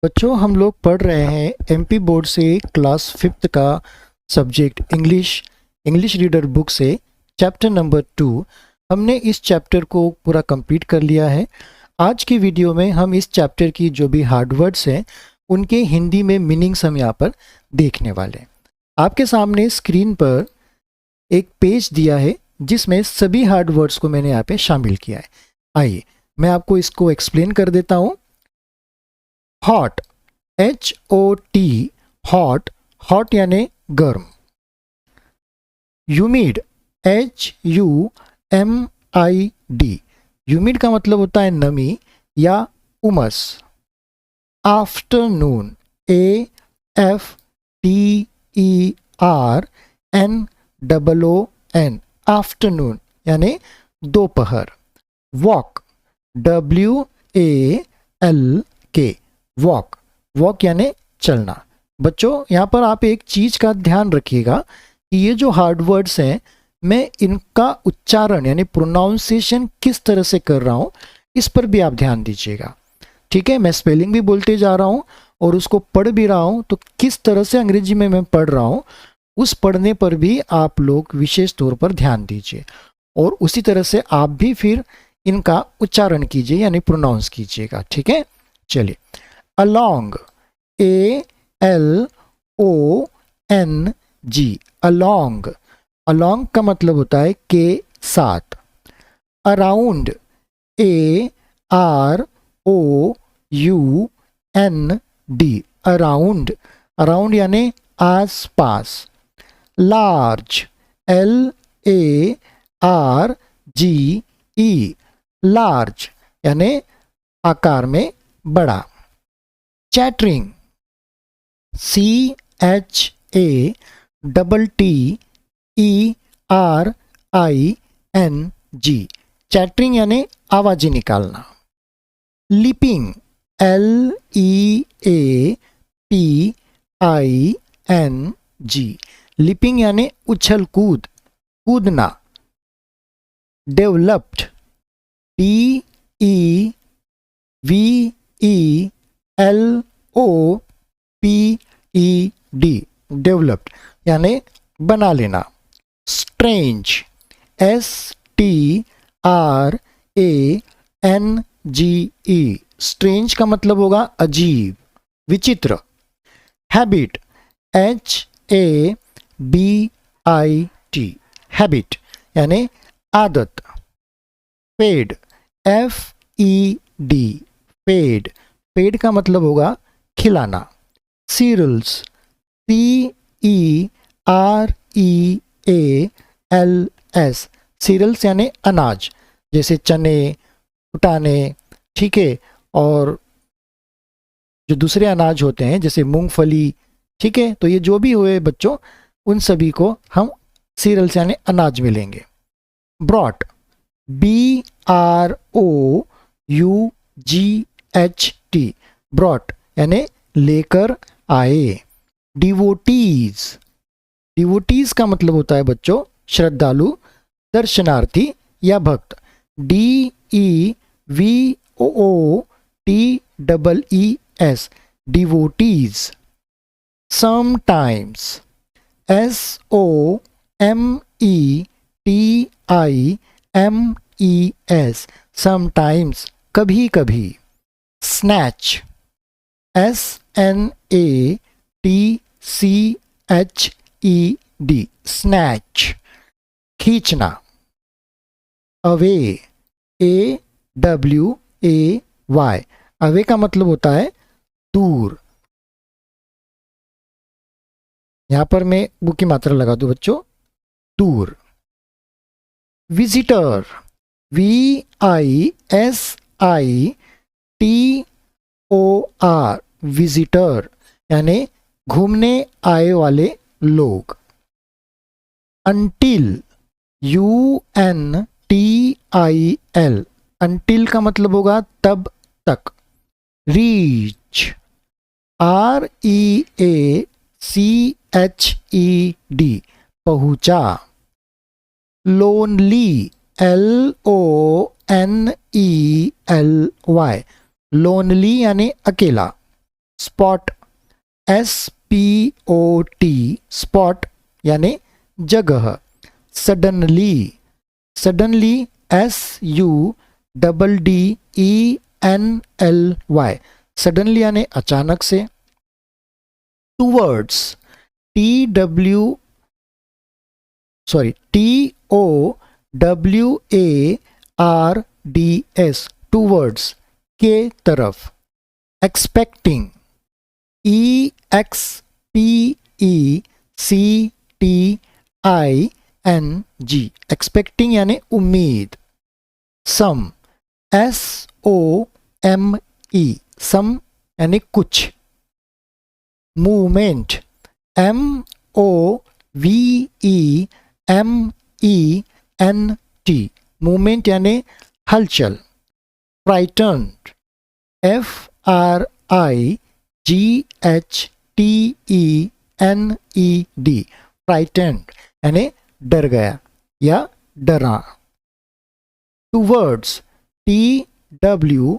बच्चों हम लोग पढ़ रहे हैं एमपी बोर्ड से क्लास 5th का सब्जेक्ट इंग्लिश रीडर बुक से चैप्टर नंबर 2। हमने इस चैप्टर को पूरा कंप्लीट कर लिया है। आज की वीडियो में हम इस चैप्टर की जो भी हार्ड वर्ड्स हैं उनके हिंदी में मीनिंग्स हम यहाँ पर देखने वाले हैं। आपके सामने स्क्रीन पर एक पेज दिया है जिसमें सभी हार्ड वर्ड्स को मैंने यहाँ पे शामिल किया है। आइए मैं आपको इसको एक्सप्लेन कर देता हूँ। हॉट, HOT, हॉट, हॉट यानी गर्म। ह्यूमिड, HUMID, ह्यूमिड का मतलब होता है नमी या उमस। आफ्टरनून, AFTERNOON, आफ्टरनून यानी दोपहर। वॉक, WALK, वॉक, वॉक यानी चलना। बच्चों यहाँ पर आप एक चीज़ का ध्यान रखिएगा कि ये जो हार्ड वर्ड्स हैं मैं इनका उच्चारण यानी प्रोनाउंसिएशन किस तरह से कर रहा हूँ इस पर भी आप ध्यान दीजिएगा। ठीक है, मैं स्पेलिंग भी बोलते जा रहा हूँ और उसको पढ़ भी रहा हूँ, तो किस तरह से अंग्रेजी में मैं पढ़ रहा हूँ उस पढ़ने पर भी आप लोग विशेष तौर पर ध्यान दीजिए और उसी तरह से आप भी फिर इनका उच्चारण कीजिए यानी प्रोनाउंस कीजिएगा। ठीक है, चलिए। along, ALONG, along, along का मतलब होता है के साथ। around, AROUND, around, around यानी आस पास। large, LARGE, large यानी आकार में बड़ा। चैटरिंग, CHATTERING, चैटरिंग यानी आवाजें निकालना। लिपिंग, LEAPING, लिपिंग यानी उछल कूद, कूदना। डेवलप्ड, DEVELOPED, डेवलप्ड यानी बना लेना। स्ट्रेंज, STRANGE, स्ट्रेंज का मतलब होगा अजीब, विचित्र। हैबिट, HABIT, हैबिट यानी आदत। फेड, FED, फेड, फेड का मतलब होगा खिलाना। सीरियल्स, CEREALS, सीरियल्स यानी अनाज, जैसे चने, फुटाने। ठीक है, और जो दूसरे अनाज होते हैं जैसे मूंगफली। ठीक है, तो ये जो भी हुए बच्चों उन सभी को हम सीरियल्स यानी अनाज में लेंगे। ब्रॉट, BROUGHT, ब्रॉट यानी लेकर आए। डिवोटीज, डिवोटीज का मतलब होता है बच्चों श्रद्धालु, दर्शनार्थी या भक्त। DEVOTEES, devotees. Sometimes, SOMETIMES, sometimes कभी कभी। स्नैच, SNATCHED, स्नैच खींचना। अवे, AWAY, अवे का मतलब होता है दूर। यहां पर मैं वो की मात्रा लगा दूं बच्चों, दूर। विजिटर, VISITOR, विजिटर यानी घूमने आए वाले लोग। अंटिल, UNTIL, अंटिल का मतलब होगा तब तक। रीच, REACHED, पहुंचा। लोनली, LONELY, लोनली यानी अकेला। स्पॉट, SPOT, स्पॉट यानी जगह। सडनली, सडनली SUDDENLY, सडनली यानी अचानक से। टूवर्ड्स, TOWARDS, टूवर्ड्स के तरफ। एक्सपेक्टिंग, EXPECTING, एक्सपेक्टिंग यानी उम्मीद। सम, SOME, सम यानी कुछ। मूवमेंट, MOVEMENT, मूवमेंट यानी हलचल। फ्राइटन्ड, FRIGHTENED, फ्राइटन्ड यानी डर गया या डरा। टूवर्ड्स, TOWARDS,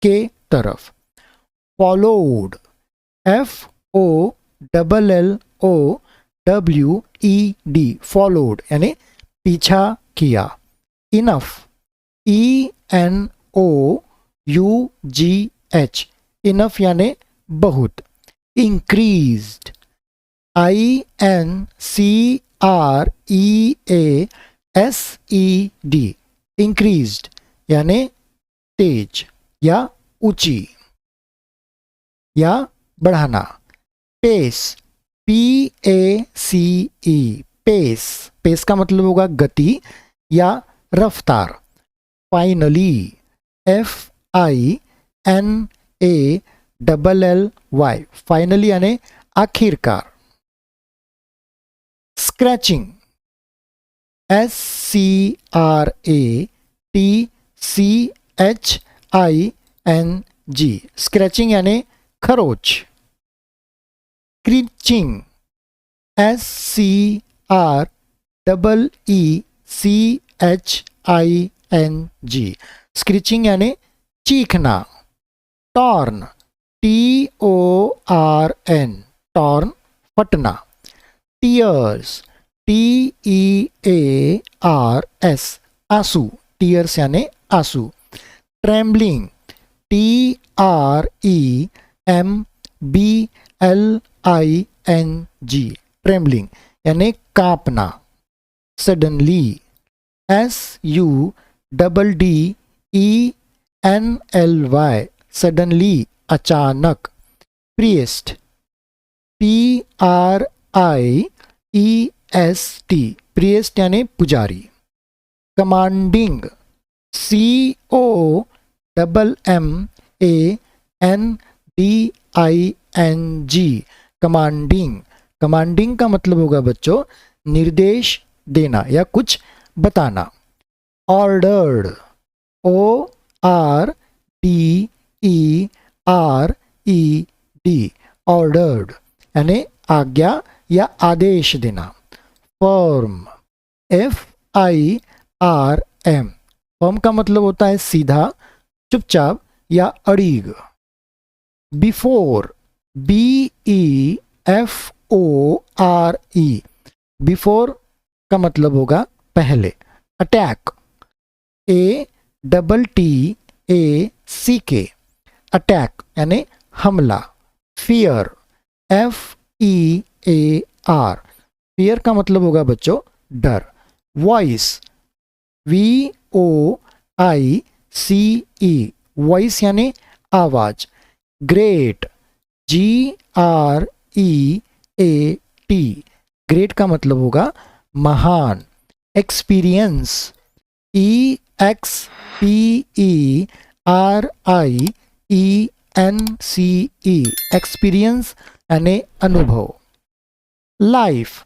के तरफ। फॉलोड, FOLLOWED, फॉलोड यानी पीछा किया। इनफ, ENOUGH, इनफ यानी बहुत। इंक्रीज्ड, INCREASED, इंक्रीज्ड यानी तेज या ऊंची या बढ़ाना। पेस, PACE, पेस, पेस का मतलब होगा गति या रफ्तार। फाइनली, FINALLY, फाइनली यानी आखिरकार। स्क्रैचिंग, SCRATCHING, स्क्रैचिंग यानी खरोच। स्क्रीचिंग, SCREECHING, स्क्रीचिंग यानी चीखना। टॉर्न, TORN, टॉर्न फटना। टीयर्स, TEARS, आंसू, टीयर्स यानी आंसू। ट्रेम्बलिंग, TREMBLING, ट्रेम्बलिंग यानी कांपना। सडनली, SUDDENLY, सडनली अचानक। प्रीएस्ट, PRIEST, प्रीएस्ट यानी पुजारी। Commanding, COMMANDING, commanding. कमांडिंग का मतलब होगा बच्चों निर्देश देना या कुछ बताना। ऑर्डर्ड, ORDERED, ऑर्डर्ड यानी आज्ञा या आदेश देना। फर्म, FIRM, फर्म का मतलब होता है सीधा, चुपचाप या अड़ीग। बिफोर, BEFORE, बिफोर का मतलब होगा पहले। अटैक, ATTACK, अटैक यानी हमला। फियर, FEAR, फियर का मतलब होगा बच्चों डर। वॉइस, VOICE, वॉइस यानी आवाज। ग्रेट, GREAT, ग्रेट का मतलब होगा महान। एक्सपीरियंस, EXPERIENCE, एक्सपीरियंस यानी अनुभव। लाइफ,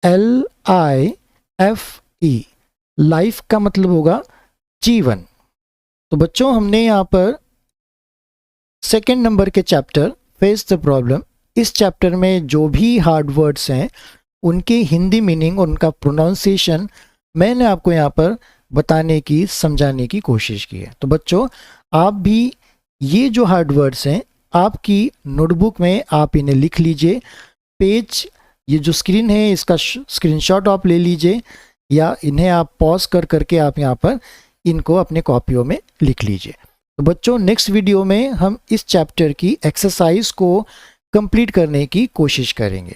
LIFE, लाइफ का मतलब होगा जीवन। तो बच्चों हमने यहाँ पर सेकंड नंबर के चैप्टर फेस द प्रॉब्लम, इस चैप्टर में जो भी हार्ड वर्ड्स हैं उनके हिंदी मीनिंग, उनका प्रोनाउंसिएशन मैंने आपको यहाँ पर बताने की, समझाने की कोशिश की है। तो बच्चों, आप भी ये जो हार्ड वर्ड्स हैं आपकी नोटबुक में आप इन्हें लिख लीजिए। पेज, ये जो स्क्रीन है इसका स्क्रीनशॉट आप ले लीजिए, या इन्हें आप पॉज कर करके आप यहाँ पर इनको अपने कॉपियों में लिख लीजिए। तो बच्चों, नेक्स्ट वीडियो में हम इस चैप्टर की एक्सरसाइज को कंप्लीट करने की कोशिश करेंगे।